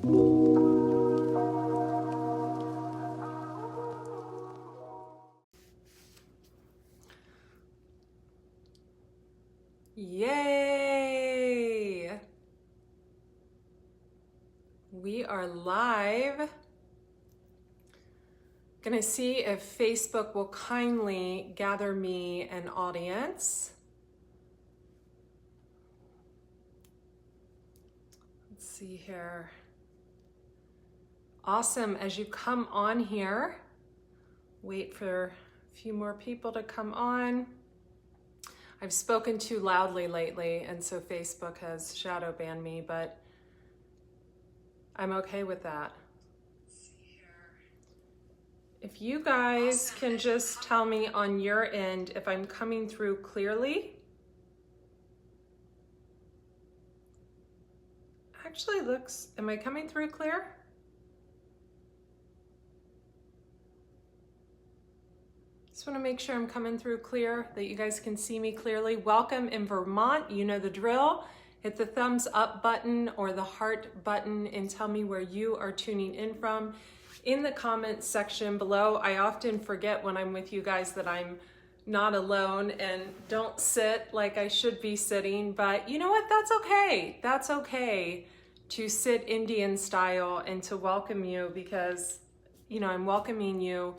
Yay! We are live. Gonna see if Facebook will kindly gather me an audience. Let's see here. Awesome. As you come on here, wait for a few more people to come on. I've spoken too loudly lately, and so Facebook has shadow banned me, but I'm okay with that. If you guys can just tell me on your end if I'm coming through clearly. Actually looks, am I coming through clear? Just want to make sure I'm coming through clear, that you guys can see me clearly. Welcome in Vermont, you know the drill. Hit the thumbs up button or the heart button and tell me where you are tuning in from. In the comments section below, I often forget when I'm with you guys that I'm not alone and don't sit like I should be sitting, but you know what, that's okay. That's okay to sit Indian style and to welcome you because, you know, I'm welcoming you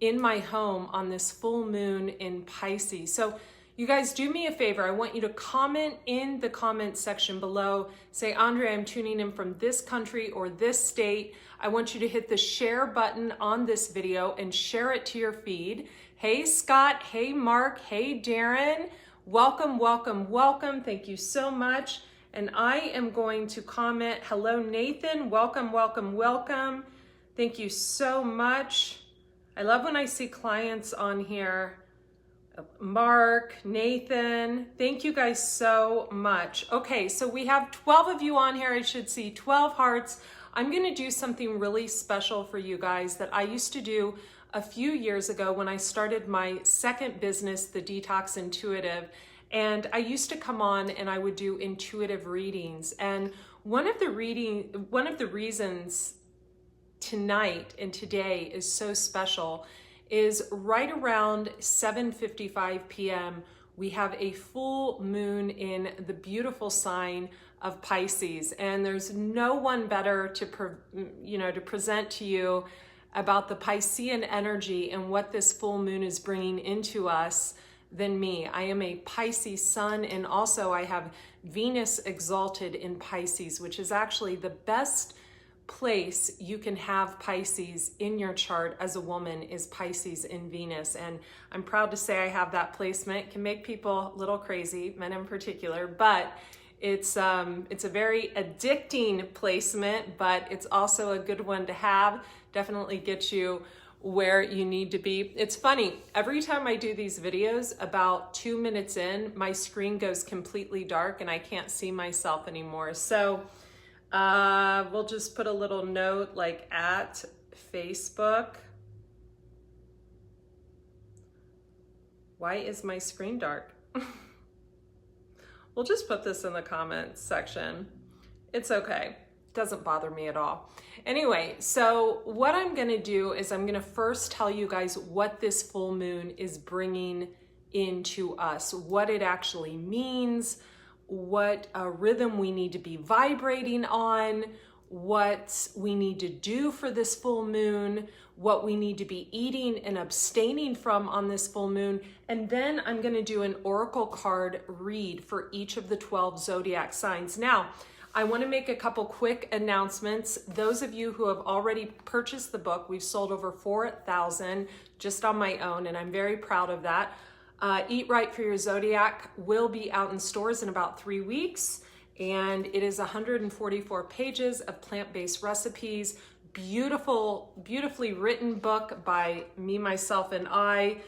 in my home on this full moon in Pisces. So you guys do me a favor. I want you to comment in the comment section below. Say, Andre, I'm tuning in from this country or this state. I want you to hit the share button on this video and share it to your feed. Hey, Scott. Hey, Mark. Hey, Darren. Welcome, welcome, welcome. Thank you so much. And I am going to comment. Hello, Nathan. Welcome, welcome, welcome. Thank you so much. I love when I see clients on here. Mark, Nathan, thank you guys so much. Okay, so we have 12 of you on here. I should see 12 hearts. I'm gonna do something really special for you guys that I used to do a few years ago when I started my second business, the Detox Intuitive. And I used to come on and I would do intuitive readings. And one of the reasons tonight and today is so special is right around 7:55 p.m. we have a full moon in the beautiful sign of Pisces, and there's no one better to present to you about the Piscean energy and what this full moon is bringing into us than me. I am a Pisces sun, and also I have Venus exalted in Pisces, which is actually the best place you can have Pisces in your chart as a woman is Pisces in Venus. And I'm proud to say I have that placement. It can make people a little crazy, men in particular, but it's a very addicting placement, but it's also a good one to have. Definitely get you where you need to be. It's funny, every time I do these videos, about 2 minutes in, my screen goes completely dark and I can't see myself anymore. So we'll just put a little note like at Facebook. Why is my screen dark? We'll just put this in the comments section. It's okay. Doesn't bother me at all. Anyway, so what I'm gonna do is I'm gonna first tell you guys what this full moon is bringing into us, what it actually means, what rhythm we need to be vibrating on, what we need to do for this full moon, what we need to be eating and abstaining from on this full moon. And then I'm going to do an oracle card read for each of the 12 zodiac signs. Now, I want to make a couple quick announcements. Those of you who have already purchased the book, we've sold over 4,000 just on my own, and I'm very proud of that. Eat Right for Your Zodiac will be out in stores in about 3 weeks, and it is 144 pages of plant-based recipes. Beautifully written book by me, myself, and I.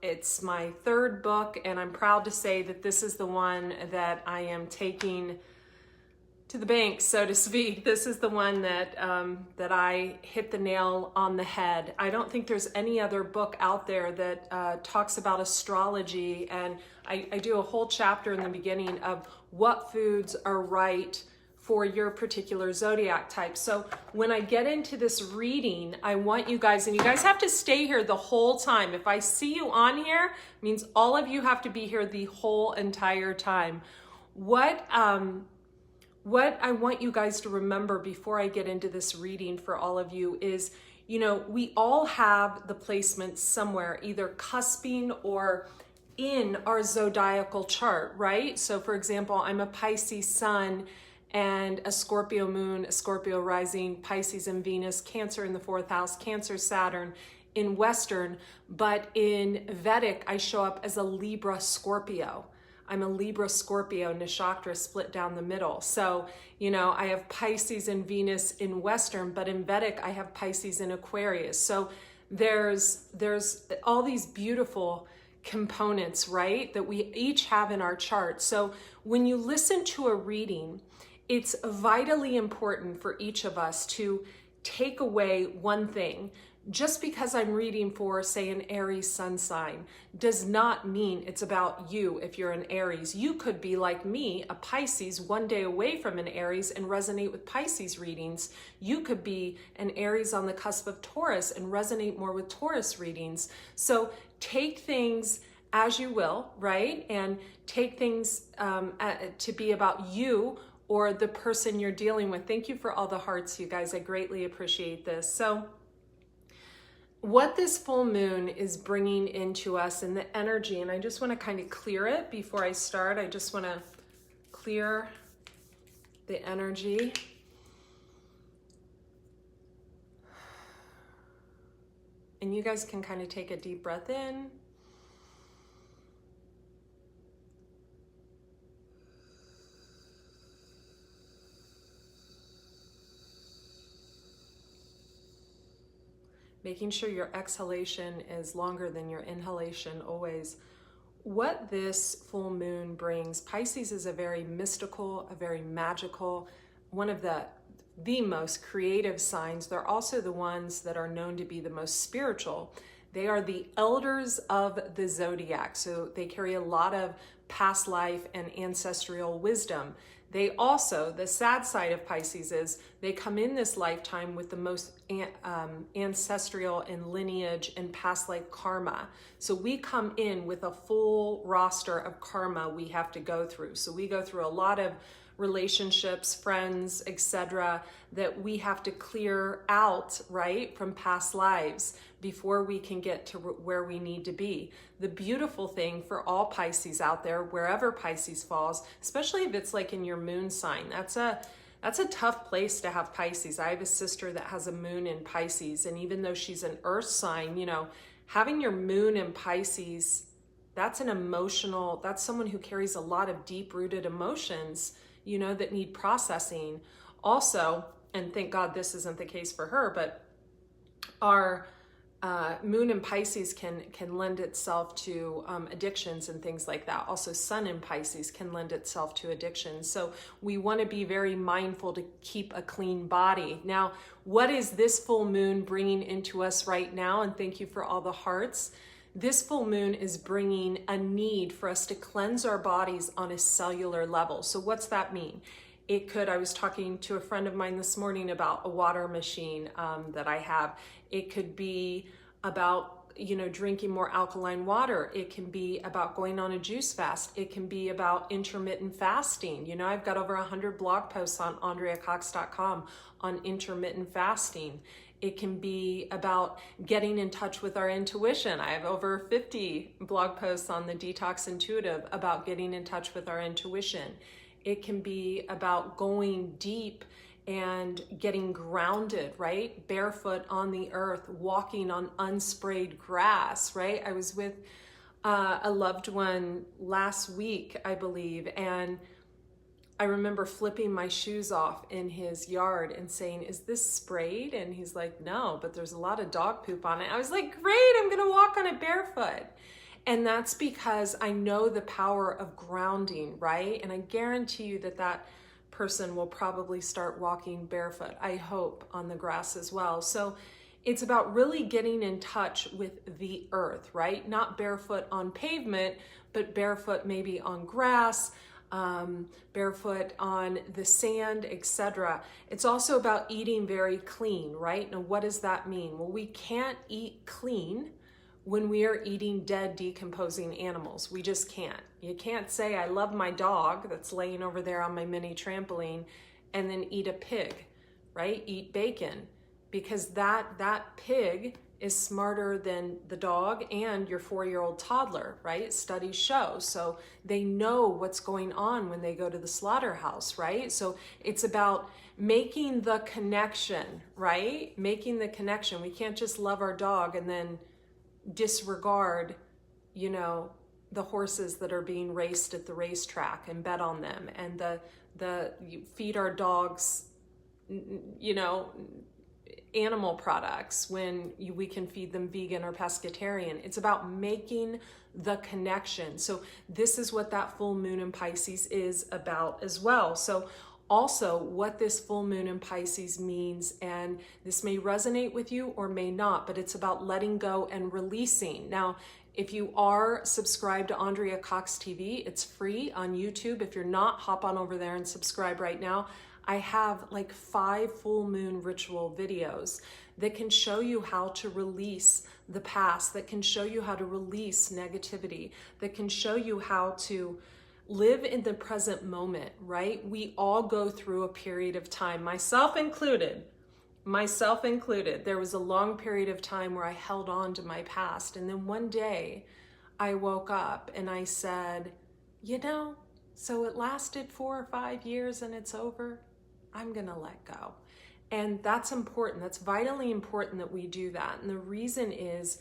It's my third book, and I'm proud to say that this is the one that I am taking to the bank, so to speak. This is the one that that I hit the nail on the head. I don't think there's any other book out there that talks about astrology, and I do a whole chapter in the beginning of what foods are right for your particular zodiac type. So when I get into this reading, I want you guys, and you guys have to stay here the whole time. If I see you on here, it means all of you have to be here the whole entire time. What I want you guys to remember before I get into this reading for all of you is, you know, we all have the placements somewhere, either cusping or in our zodiacal chart, right? So for example, I'm a Pisces sun and a Scorpio moon, a Scorpio rising, Pisces and Venus, Cancer in the 4th house, Cancer, Saturn in Western, but in Vedic, I show up as a Libra Scorpio. I'm a Libra Scorpio, Nakshatra split down the middle. So, you know, I have Pisces and Venus in Western, but in Vedic, I have Pisces in Aquarius. So there's all these beautiful components, right, that we each have in our chart. So when you listen to a reading, it's vitally important for each of us to take away one thing. Just because I'm reading for, say, an Aries sun sign does not mean it's about you if you're an Aries. You could be like me, a Pisces, one day away from an Aries and resonate with Pisces readings. You could be an Aries on the cusp of Taurus and resonate more with Taurus readings. So take things as you will, right? And take things to be about you or the person you're dealing with. Thank you for all the hearts, you guys. I greatly appreciate this. So what this full moon is bringing into us and the energy, and I just want to kind of clear it before I start. I just want to clear the energy. And you guys can kind of take a deep breath in. Making sure your exhalation is longer than your inhalation always. What this full moon brings, Pisces is a very mystical, a very magical, one of the most creative signs. They're also the ones that are known to be the most spiritual. They are the elders of the zodiac, so they carry a lot of past life and ancestral wisdom. They also, the sad side of Pisces is they come in this lifetime with the most ancestral and lineage and past life karma. So we come in with a full roster of karma we have to go through. So we go through a lot of relationships, friends, etc., that we have to clear out, right, from past lives before we can get to where we need to be. The beautiful thing for all Pisces out there, wherever Pisces falls, especially if it's like in your moon sign, that's a tough place to have Pisces. I have a sister that has a moon in Pisces, and even though she's an earth sign, you know, having your moon in Pisces, that's an emotional, that's someone who carries a lot of deep-rooted emotions, you know, that need processing. Also, and thank God this isn't the case for her, but our moon in Pisces can lend itself to addictions and things like that. Also, sun in Pisces can lend itself to addictions. So we want to be very mindful to keep a clean body. Now, what is this full moon bringing into us right now? And thank you for all the hearts. This full moon is bringing a need for us to cleanse our bodies on a cellular level. So what's that mean? It could, I was talking to a friend of mine this morning about a water machine that I have. It could be about, you know, drinking more alkaline water. It can be about going on a juice fast. It can be about intermittent fasting. You know, I've got over 100 blog posts on AndreaCox.com on intermittent fasting. It can be about getting in touch with our intuition. I have over 50 blog posts on the Detox Intuitive about getting in touch with our intuition. It can be about going deep and getting grounded, right? Barefoot on the earth, walking on unsprayed grass, right? I was with a loved one last week, I believe, and I remember flipping my shoes off in his yard and saying, "Is this sprayed?" And he's like, "No, but there's a lot of dog poop on it." I was like, "Great, I'm gonna walk on it barefoot." And that's because I know the power of grounding, right? And I guarantee you that that person will probably start walking barefoot, I hope, on the grass as well. So it's about really getting in touch with the earth, right? Not barefoot on pavement, but barefoot maybe on grass, barefoot on the sand, etc. It's also about eating very clean, right? Now, what does that mean? Well, we can't eat clean when we are eating dead, decomposing animals. We just can't. You can't say, I love my dog that's laying over there on my mini trampoline, and then eat a pig, right? Eat bacon, because that pig is smarter than the dog and your 4-year-old toddler, right? Studies show. So they know what's going on when they go to the slaughterhouse, right? So it's about making the connection, right? Making the connection. We can't just love our dog and then disregard, you know, the horses that are being raced at the racetrack and bet on them, and you feed our dogs, you know, animal products when we can feed them vegan or pescatarian. It's about making the connection. So this is what that full moon in Pisces is about as well. So also what this full moon in Pisces means, and this may resonate with you or may not, but it's about letting go and releasing. Now, if you are subscribed to Andrea Cox TV, it's free on YouTube. If you're not, hop on over there and subscribe right now. I have like 5 full moon ritual videos that can show you how to release the past, that can show you how to release negativity, that can show you how to live in the present moment, right? We all go through a period of time, myself included. There was a long period of time where I held on to my past. And then one day I woke up and I said, you know, so it lasted 4 or 5 years and it's over. I'm gonna let go. And that's important. That's vitally important that we do that. And the reason is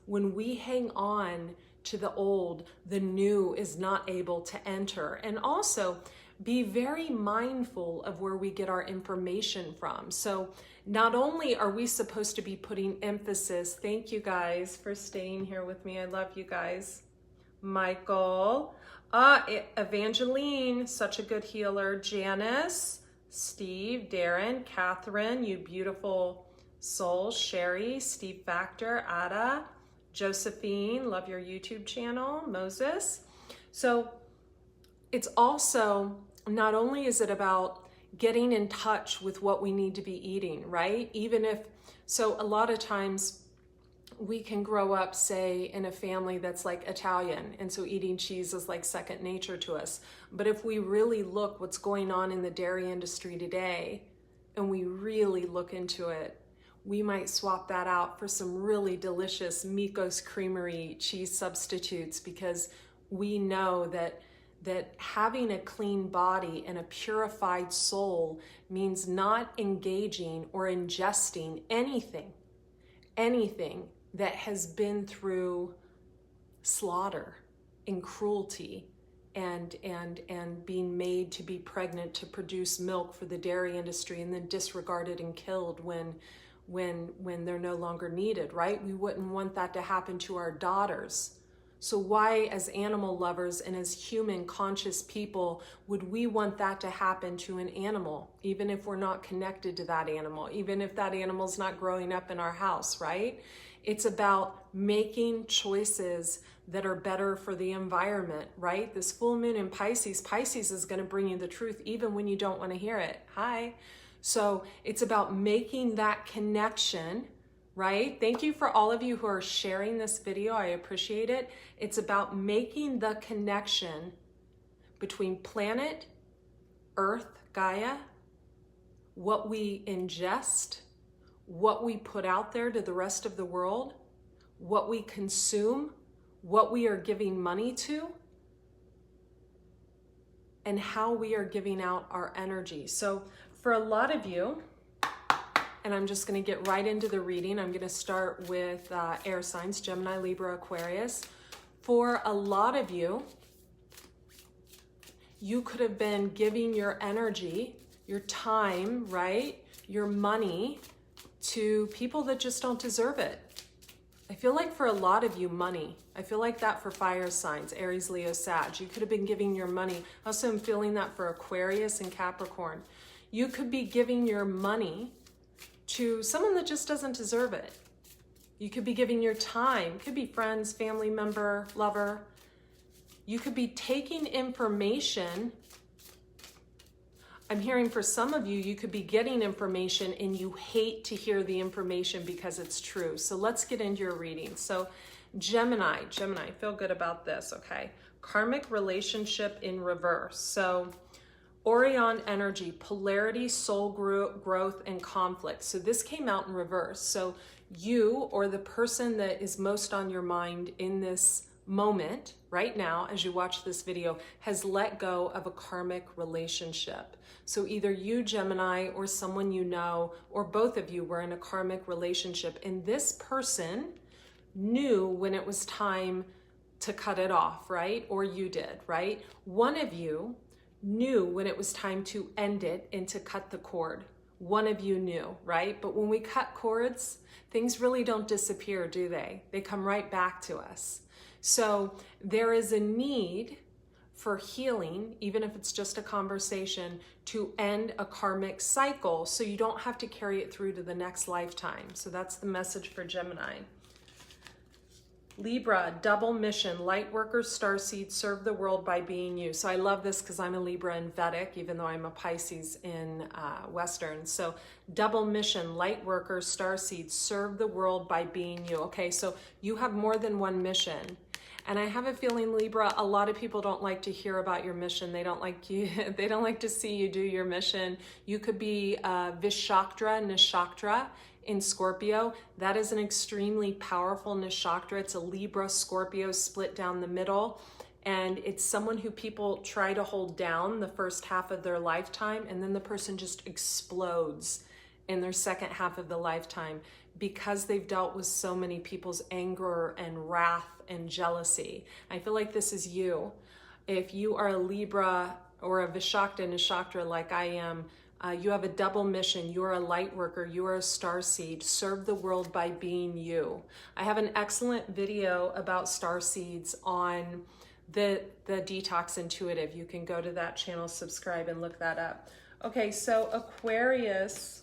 when we hang on to the old, the new is not able to enter. And also be very mindful of where we get our information from. So not only are we supposed to be putting emphasis, thank you guys for staying here with me. I love you guys. Michael, Evangeline, such a good healer. Janice, Steve, Darren, Catherine, you beautiful soul. Sherry, Steve Factor, Ada, Josephine, love your YouTube channel. Moses. So it's also, not only is it about getting in touch with what we need to be eating, right? Even if, so a lot of times we can grow up, say, in a family that's like Italian, and so eating cheese is like second nature to us. But if we really look what's going on in the dairy industry today, and we really look into it, we might swap that out for some really delicious Miko's Creamery cheese substitutes, because we know that having a clean body and a purified soul means not engaging or ingesting anything that has been through slaughter and cruelty and being made to be pregnant to produce milk for the dairy industry and then disregarded and killed when they're no longer needed, right? We wouldn't want that to happen to our daughters. So why, as animal lovers and as human conscious people, would we want that to happen to an animal, even if we're not connected to that animal, even if that animal's not growing up in our house, right? It's about making choices that are better for the environment, right? This full moon in Pisces is going to bring you the truth even when you don't want to hear it. Hi. So it's about making that connection, right? Thank you for all of you who are sharing this video. I appreciate it. It's about making the connection between planet, Earth, Gaia, what we ingest, what we put out there to the rest of the world, what we consume, what we are giving money to, and how we are giving out our energy. So for a lot of you, and I'm just going to get right into the reading. I'm going to start with air signs, Gemini, Libra, Aquarius. For a lot of you, you could have been giving your energy, your time, right? Your money to people that just don't deserve it. I feel like for a lot of you, money. I feel like that for fire signs, Aries, Leo, Sag. You could have been giving your money. Also, I'm feeling that for Aquarius and Capricorn. You could be giving your money to someone that just doesn't deserve it. You could be giving your time, could be friends, family member, lover, You could be taking information. I'm hearing for some of you, you could be getting information and you hate to hear the information because it's true. So let's get into your reading. So Gemini, feel good about this, okay? Karmic relationship in reverse. So Orion energy, polarity, soul growth, and conflict. So this came out in reverse. So you, or the person that is most on your mind in this moment right now as you watch this video, has let go of a karmic relationship. So either you, Gemini, or someone you know, or both of you were in a karmic relationship, and this person knew when it was time to cut it off, right? Or you did, right? One of you knew when it was time to end it and to cut the cord. One of you knew, right? But when we cut cords, things really don't disappear, do they? They come right back to us. So there is a need for healing, even if it's just a conversation, to end a karmic cycle so you don't have to carry it through to the next lifetime. So that's the message for Gemini. Libra, double mission, light workers, starseed, serve the world by being you. So I love this because I'm a Libra in Vedic, even though I'm a Pisces in Western. So double mission, light workers, starseed, serve the world by being you. Okay, so you have more than one mission. And I have a feeling, Libra, a lot of people don't like to hear about your mission. They don't like you. They don't like to see you do your mission. You could be Vishaktra, Nishaktra in Scorpio. That is an extremely powerful Nishaktra. It's a Libra, Scorpio split down the middle. And it's someone who people try to hold down the first half of their lifetime, and then the person just explodes in their second half of the lifetime because they've dealt with so many people's anger and wrath and jealousy. I feel like this is you. If you are a Libra or a Vishakta Nishaktra like I am, you have a double mission. You are a light worker. You are a starseed. Serve the world by being you. I have an excellent video about starseeds on the Detox Intuitive. You can go to that channel, subscribe, and look that up. Okay, so Aquarius.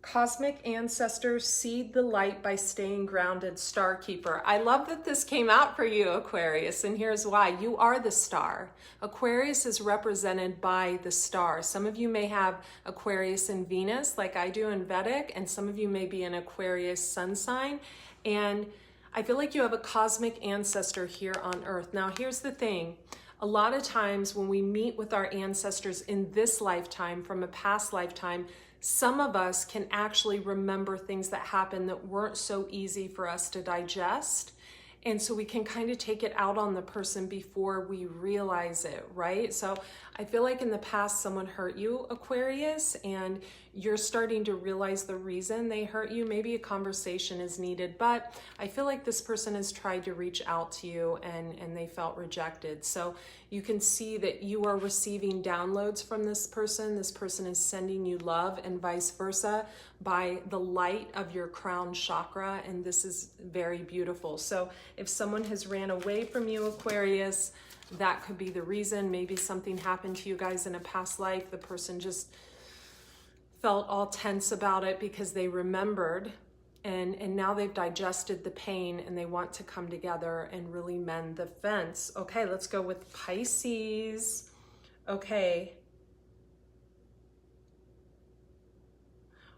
Cosmic ancestors, seed the light by staying grounded, star keeper. I love that this came out for you, Aquarius, and here's why. You are the star. Aquarius is represented by the star. Some of you may have Aquarius in Venus, like I do in Vedic, and some of you may be an Aquarius sun sign. And I feel like you have a cosmic ancestor here on Earth. Now, here's the thing. A lot of times when we meet with our ancestors in this lifetime from a past lifetime, some of us can actually remember things that happened that weren't so easy for us to digest. And so we can kind of take it out on the person before we realize it, right? So I feel like in the past someone hurt you, Aquarius, and you're starting to realize the reason they hurt you. Maybe a conversation is needed, but I feel like this person has tried to reach out to you and they felt rejected. So you can see that you are receiving downloads from this person. This person is sending you love and vice versa by the light of your crown chakra, and this is very beautiful. So if someone has ran away from you, Aquarius, that could be the reason. Maybe something happened to you guys in a past life. The person just felt all tense about it because they remembered, and now they've digested the pain and they want to come together and really mend the fence. Okay, let's go with Pisces. Okay.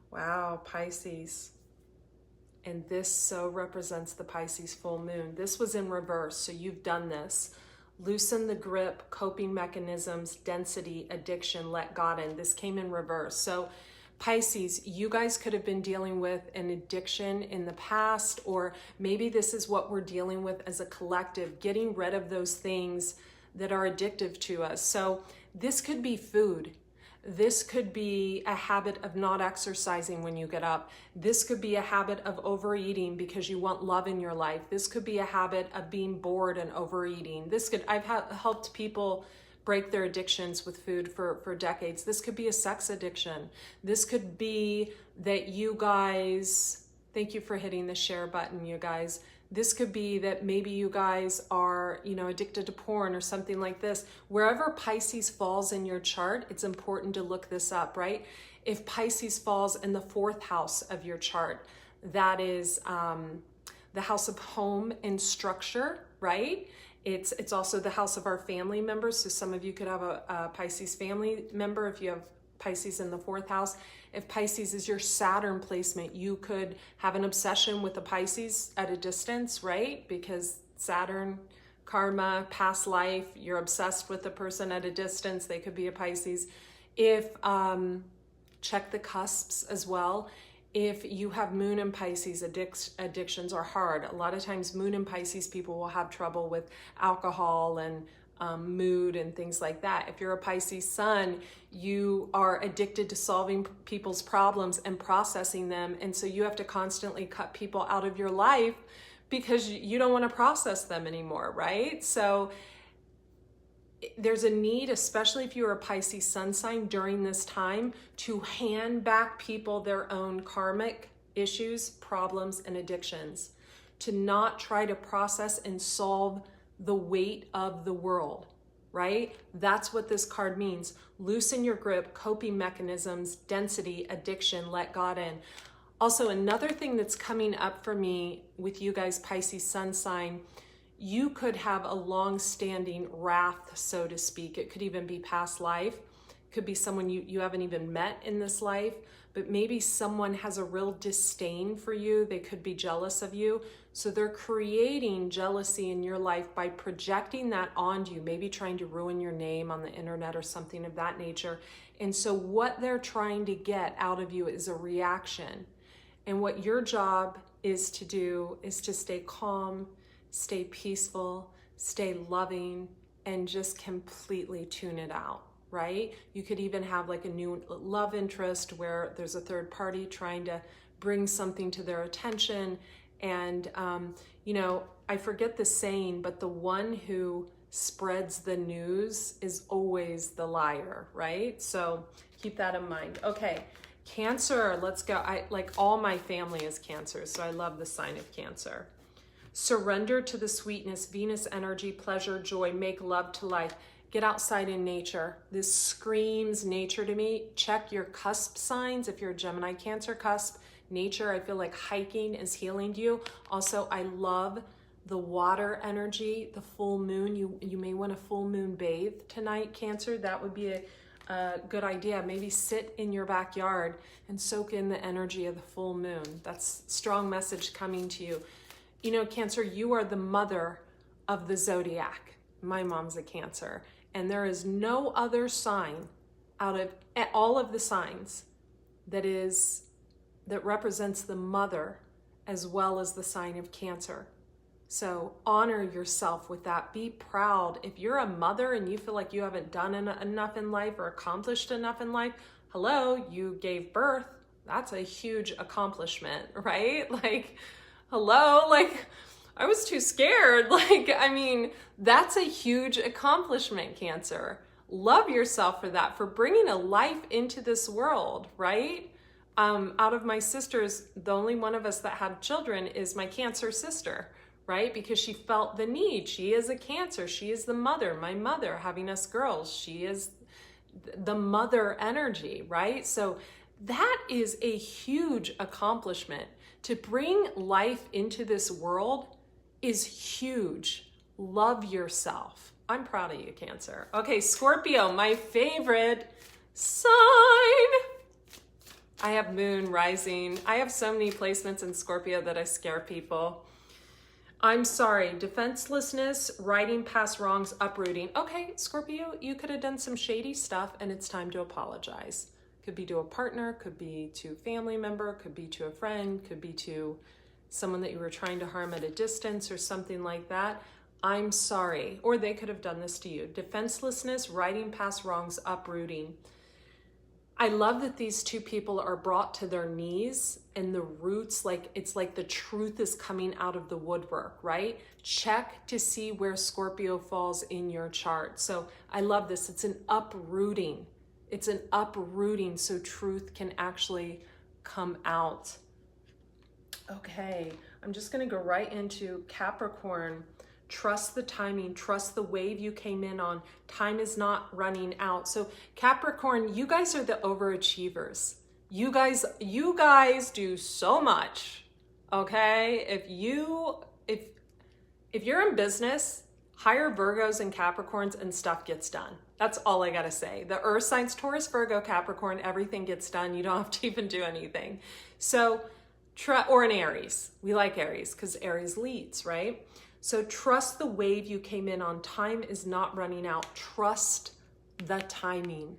Wow, Pisces. And this so represents the Pisces full moon. This was in reverse, so you've done this. Loosen the grip, coping mechanisms, density, addiction, let God in. This came in reverse. So Pisces, you guys could have been dealing with an addiction in the past, or maybe this is what we're dealing with as a collective, getting rid of those things that are addictive to us. So this could be food. This could be a habit of not exercising when you get up. This could be a habit of overeating because you want love in your life. This could be a habit of being bored and overeating. I've helped people break their addictions with food for decades. This could be a sex addiction. This could be that you guys, thank you for hitting the share button, you guys. This could be that maybe you guys are, addicted to porn or something like this. Wherever Pisces falls in your chart, it's important to look this up, right? If Pisces falls in the 4th house of your chart, that is the house of home and structure, right? It's also the house of our family members. So some of you could have a Pisces family member if you have Pisces in the 4th house. If Pisces is your Saturn placement, you could have an obsession with a Pisces at a distance, right? Because Saturn, karma, past life, you're obsessed with the person at a distance. They could be a Pisces. If check the cusps as well. If you have Moon in Pisces, addictions are hard. A lot of times Moon in Pisces people will have trouble with alcohol and mood and things like that. If you're a Pisces Sun, you are addicted to solving people's problems and processing them. And so you have to constantly cut people out of your life because you don't want to process them anymore, right? So there's a need, especially if you're a Pisces sun sign during this time, to hand back people their own karmic issues, problems, and addictions, to not try to process and solve the weight of the world, right? That's what this card means. Loosen your grip, coping mechanisms, density, addiction, let God in. Also, another thing that's coming up for me with you guys, Pisces sun sign, you could have a long-standing wrath, so to speak. It could even be past life. It could be someone you haven't even met in this life, but maybe someone has a real disdain for you. They could be jealous of you. So they're creating jealousy in your life by projecting that onto you, maybe trying to ruin your name on the internet or something of that nature. And so what they're trying to get out of you is a reaction. And what your job is to do is to stay calm, stay peaceful, stay loving, and just completely tune it out, right? You could even have like a new love interest where there's a third party trying to bring something to their attention. And, you know, I forget the saying, but the one who spreads the news is always the liar, right? So keep that in mind. Okay, Cancer, let's go. Like all my family is Cancer, so I love the sign of Cancer. Surrender to the sweetness, Venus energy, pleasure, joy, make love to life. Get outside in nature. This screams nature to me. Check your cusp signs. If you're a Gemini, Cancer, cusp, nature, I feel like hiking is healing you. Also, I love the water energy, the full moon. You may want a full moon bathe tonight, Cancer. That would be a good idea. Maybe sit in your backyard and soak in the energy of the full moon. That's a strong message coming to you. You know, Cancer, you are the mother of the zodiac. My mom's a Cancer, and there is no other sign out of all of the signs that represents the mother as well as the sign of Cancer. So honor yourself with that. Be proud. If you're a mother and you feel like you haven't done enough in life or accomplished enough in life, hello, you gave birth. That's a huge accomplishment, right? Like, hello, like I was too scared. Like, I mean, that's a huge accomplishment, Cancer. Love yourself for that, for bringing a life into this world, right? Out of my sisters, the only one of us that have children is my Cancer sister, right? Because she felt the need. She is a Cancer. She is the mother, my mother, having us girls. She is the mother energy, right? So that is a huge accomplishment. To bring life into this world is huge. Love yourself. I'm proud of you, Cancer. Okay, Scorpio, my favorite sign. I have moon rising. I have so many placements in Scorpio that I scare people. I'm sorry, defenselessness, riding past wrongs, uprooting. Okay, Scorpio, you could have done some shady stuff and it's time to apologize. Could be to a partner, could be to a family member, could be to a friend, could be to someone that you were trying to harm at a distance or something like that. I'm sorry. Or they could have done this to you. Defenselessness, riding past wrongs, uprooting. I love that these two people are brought to their knees and the roots, like it's like the truth is coming out of the woodwork, right? Check to see where Scorpio falls in your chart. So I love this. It's an uprooting. It's an uprooting so truth can actually come out. Okay, I'm just gonna go right into Capricorn. Trust the timing, trust the wave you came in on. Time is not running out. So Capricorn, you guys are the overachievers. You guys do so much okay? If you're in business, hire Virgos and Capricorns and stuff gets done. That's all I gotta say. The earth signs, Taurus, Virgo, Capricorn, everything gets done. You don't have to even do anything. So, or an Aries. We like Aries because Aries leads, right? So trust the wave you came in on. Time is not running out. Trust the timing.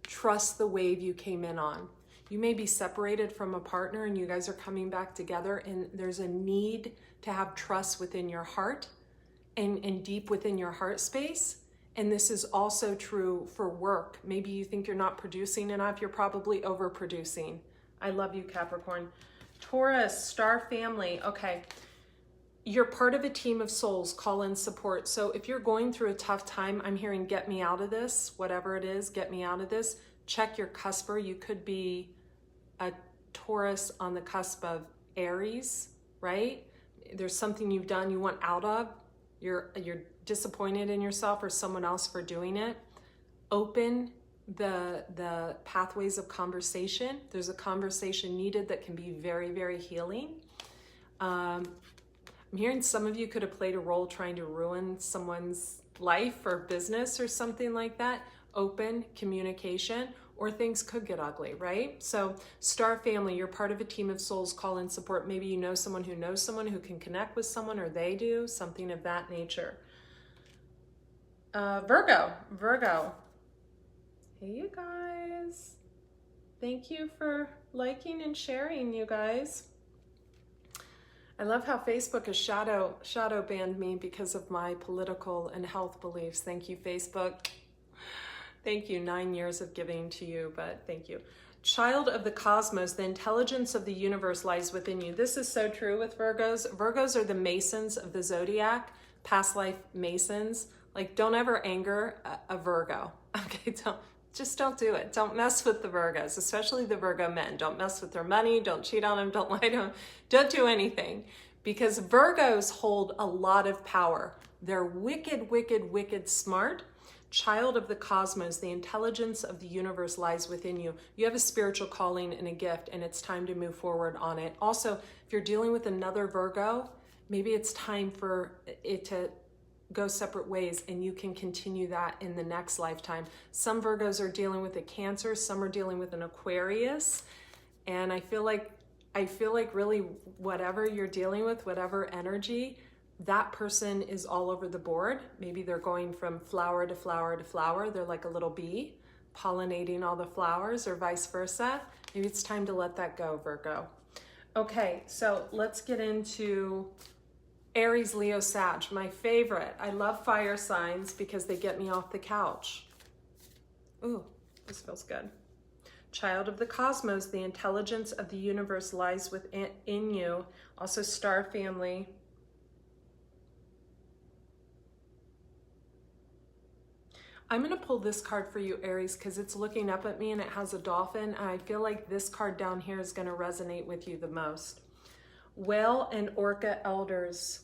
Trust the wave you came in on. You may be separated from a partner and you guys are coming back together, and there's a need to have trust within your heart and deep within your heart space. And this is also true for work. Maybe you think you're not producing enough. You're probably overproducing. I love you, Capricorn. Taurus, star family. Okay. You're part of a team of souls. Call in support. So if you're going through a tough time, I'm hearing get me out of this, whatever it is, get me out of this. Check your cusper. You could be a Taurus on the cusp of Aries, right? There's something you've done you want out of. You're disappointed in yourself or someone else for doing it. Open the pathways of conversation. There's a conversation needed that can be very, very healing. I'm hearing some of you could have played a role trying to ruin someone's life or business or something like that. Open communication, or things could get ugly, right? So star family, you're part of a team of souls. Call in support. Maybe you know someone who can connect with someone, or they do, something of that nature. Virgo. Hey, you guys. Thank you for liking and sharing, you guys. I love how Facebook has shadow banned me because of my political and health beliefs. Thank you, Facebook. Thank you. 9 years of giving to you, but thank you. Child of the cosmos, the intelligence of the universe lies within you. This is so true with Virgos. Virgos are the Masons of the zodiac, past life Masons. Like, don't ever anger a Virgo. Okay, don't do it. Don't mess with the Virgos, especially the Virgo men. Don't mess with their money. Don't cheat on them. Don't lie to them. Don't do anything, because Virgos hold a lot of power. They're wicked, wicked, wicked smart. Child of the cosmos, the intelligence of the universe lies within you. You have a spiritual calling and a gift, and it's time to move forward on it. Also, if you're dealing with another Virgo, maybe it's time for it to go separate ways, and you can continue that in the next lifetime. Some Virgos are dealing with a Cancer, some are dealing with an Aquarius, and I feel like really whatever you're dealing with, whatever energy, that person is all over the board. Maybe they're going from flower to flower to flower. They're like a little bee pollinating all the flowers, or vice versa. Maybe it's time to let that go, Virgo. Okay, so let's get into Aries, Leo, Sag, my favorite. I love fire signs because they get me off the couch. Ooh, this feels good. Child of the cosmos, the intelligence of the universe lies within you. Also star family. I'm going to pull this card for you, Aries, because it's looking up at me and it has a dolphin, and I feel like this card down here is going to resonate with you the most. Whale and Orca elders.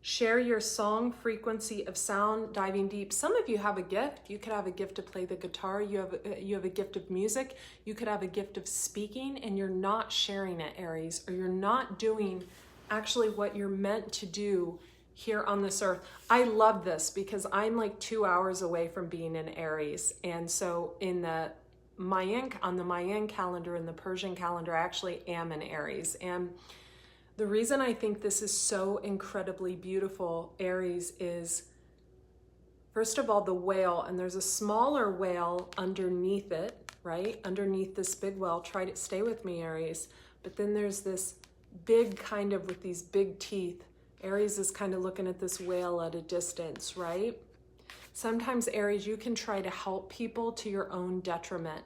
Share your song, frequency of sound, diving deep. Some of you have a gift. You could have a gift to play the guitar. You have a gift of music. You could have a gift of speaking, and you're not sharing it, Aries, or you're not doing actually what you're meant to do here on this earth. I love this because I'm like 2 hours away from being in Aries. And so on the Mayan calendar and the Persian calendar, I actually am in Aries. And the reason I think this is so incredibly beautiful, Aries, is first of all, the whale, and there's a smaller whale underneath it, right? Underneath this big whale. Try to stay with me, Aries. But then there's this big kind of with these big teeth. Aries is kind of looking at this whale at a distance, right? Sometimes, Aries, you can try to help people to your own detriment,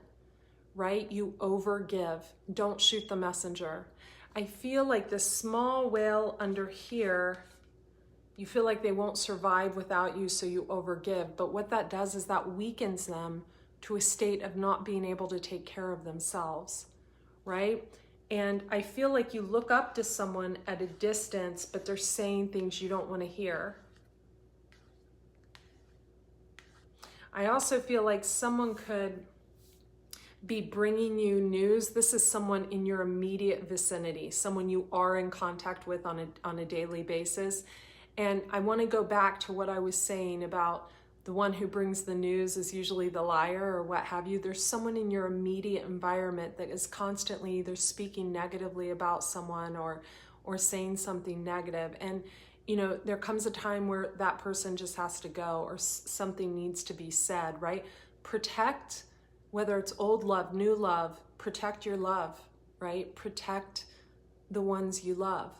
right? You overgive. Don't shoot the messenger. I feel like this small whale under here, you feel like they won't survive without you, so you overgive. But what that does is that weakens them to a state of not being able to take care of themselves, right? And I feel like you look up to someone at a distance, but they're saying things you don't want to hear. I also feel like someone could be bringing you news. This is someone in your immediate vicinity, someone you are in contact with on a daily basis. And I want to go back to what I was saying about the one who brings the news is usually the liar or what have you. There's someone in your immediate environment that is constantly either speaking negatively about someone or saying something negative. And, you know, there comes a time where that person just has to go or something needs to be said, right? Protect, whether it's old love, new love, protect your love, right? Protect the ones you love.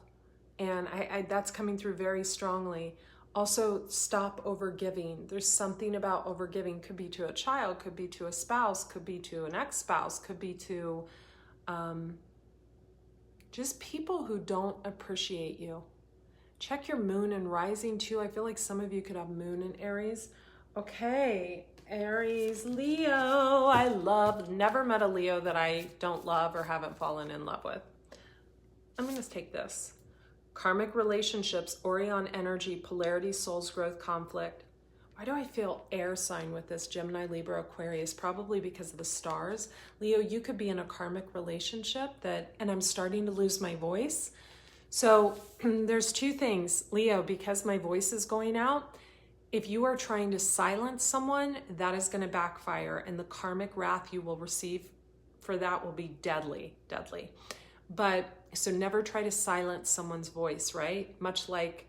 And I that's coming through very strongly. Also, stop overgiving. There's something about overgiving. Could be to a child, could be to a spouse, could be to an ex-spouse, could be to just people who don't appreciate you. Check your moon and rising too. I feel like some of you could have moon in Aries. Okay, Aries, Leo. Never met a Leo that I don't love or haven't fallen in love with. I'm gonna take this. Karmic relationships, Orion energy, polarity, soul's growth, conflict. Why do I feel air sign with this? Gemini, Libra, Aquarius, probably because of the stars. Leo, you could be in a karmic relationship and I'm starting to lose my voice. So there's two things. Leo, because my voice is going out, if you are trying to silence someone, that is going to backfire, and the karmic wrath you will receive for that will be deadly, deadly. But so never try to silence someone's voice, right? Much like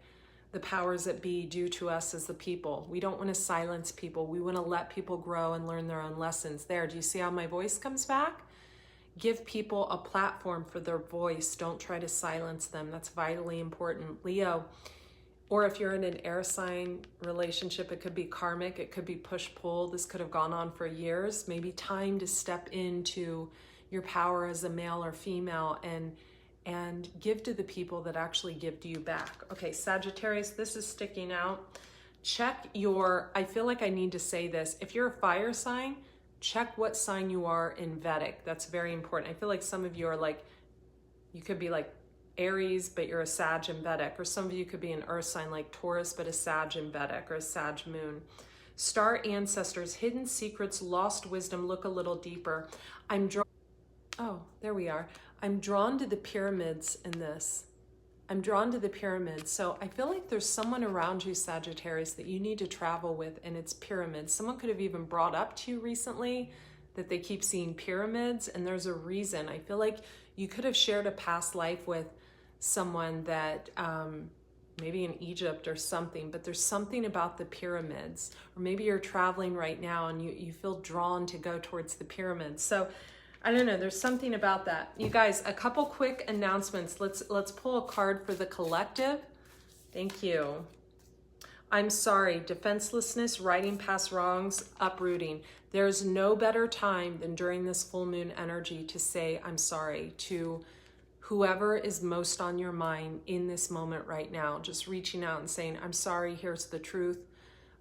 the powers that be do to us as the people. We don't want to silence people. We want to let people grow and learn their own lessons. There, do you see how my voice comes back? Give people a platform for their voice. Don't try to silence them. That's vitally important. Leo, or if you're in an air sign relationship, it could be karmic, it could be push-pull. This could have gone on for years. Maybe time to step into your power as a male or female and give to the people that actually give to you back. Okay, Sagittarius, this is sticking out. Check your, I feel like I need to say this. If you're a fire sign, check what sign you are in Vedic. That's very important. I feel like some of you are like, you could be like Aries, but you're a Sag in Vedic, or some of you could be an earth sign like Taurus, but a Sag in Vedic, or a Sag moon. Star ancestors, hidden secrets, lost wisdom, look a little deeper. Oh, there we are. I'm drawn to the pyramids in this. I'm drawn to the pyramids. So I feel like there's someone around you, Sagittarius, that you need to travel with, and it's pyramids. Someone could have even brought up to you recently that they keep seeing pyramids, and there's a reason. I feel like you could have shared a past life with someone that maybe in Egypt or something, but there's something about the pyramids. Or maybe you're traveling right now and you feel drawn to go towards the pyramids. So I don't know, there's something about that. You guys, a couple quick announcements. Let's pull a card for the collective. Thank you. I'm sorry, defenselessness, righting past wrongs, uprooting. There's no better time than during this full moon energy to say I'm sorry to whoever is most on your mind in this moment right now. Just reaching out and saying, I'm sorry, here's the truth.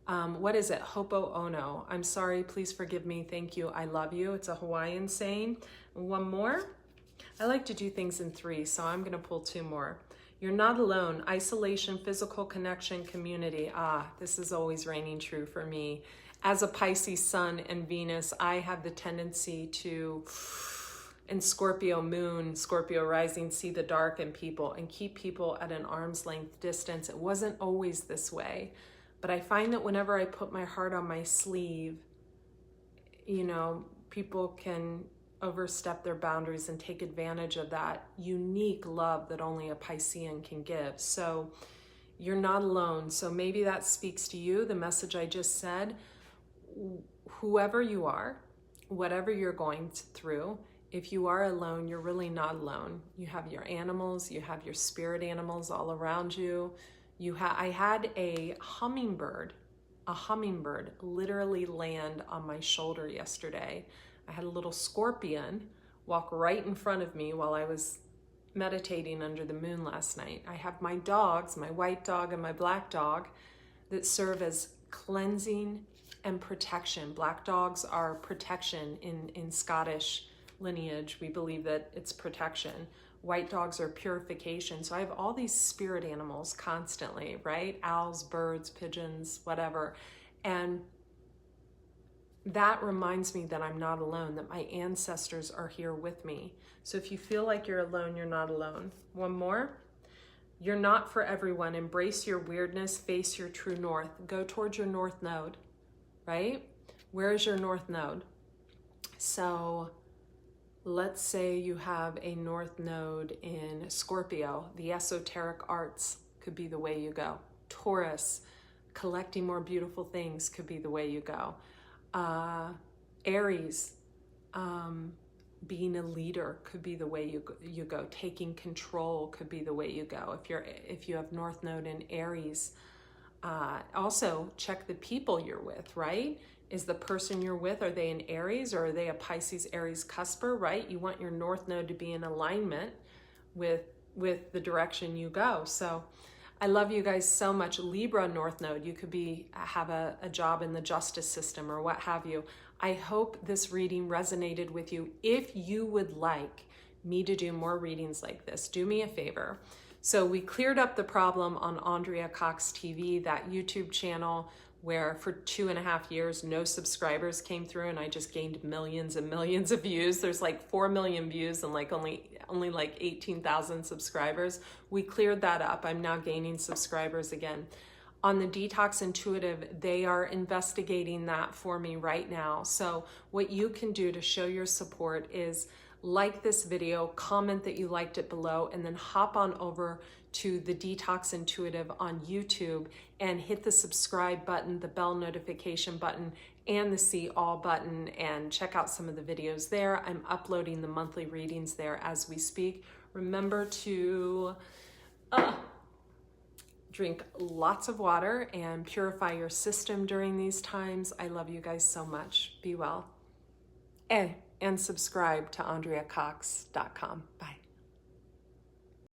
What is it? Hopo ono. I'm sorry, please forgive me, thank you, I love you. It's a Hawaiian saying. One more. I like to do things in three, so I'm gonna pull two more. You're not alone. Isolation, physical connection, community. This is always reigning true for me. As a Pisces sun and Venus, I have the tendency to, in Scorpio moon, Scorpio rising, see the dark in people and keep people at an arm's length distance. It wasn't always this way. But I find that whenever I put my heart on my sleeve, you know, people can overstep their boundaries and take advantage of that unique love that only a Piscean can give. So you're not alone. So maybe that speaks to you, the message I just said. Whoever you are, whatever you're going through, if you are alone, you're really not alone. You have your animals, you have your spirit animals all around you. I had a hummingbird literally land on my shoulder yesterday. I had a little scorpion walk right in front of me while I was meditating under the moon last night. I have my dogs, my white dog and my black dog, that serve as cleansing and protection. Black dogs are protection in Scottish lineage. We believe that it's protection. White dogs are purification. So I have all these spirit animals constantly, right? Owls, birds, pigeons, whatever. And that reminds me that I'm not alone, that my ancestors are here with me. So if you feel like you're alone, you're not alone. One more. You're not for everyone. Embrace your weirdness, face your true north. Go towards your north node, right? Where is your north node? So let's say you have a north node in Scorpio. The esoteric arts could be the way you go. Taurus, collecting more beautiful things could be the way you go. Aries, being a leader could be the way you go. Taking control could be the way you go. If you have North Node in Aries, also check the people you're with, right? Is the person you're with, are they in Aries or are they a Pisces Aries cusper, right? You want your North Node to be in alignment with the direction you go. So I love you guys so much. Libra North Node, you could have a job in the justice system or what have you. I hope this reading resonated with you. If you would like me to do more readings like this, do me a favor. So we cleared up the problem on Andrea Cox TV, that YouTube channel where for 2.5 years, no subscribers came through and I just gained millions and millions of views. There's like 4 million views and like only like 18,000 subscribers. We cleared that up. I'm now gaining subscribers again. On the Detox Intuitive, they are investigating that for me right now. So what you can do to show your support is like this video, comment that you liked it below, and then hop on over to the Detox Intuitive on YouTube and hit the subscribe button, the bell notification button, and the see all button, and check out some of the videos there. I'm uploading the monthly readings there as we speak. Remember to drink lots of water and purify your system during these times. I love you guys so much. Be well. And subscribe to AndreaCox.com. Bye.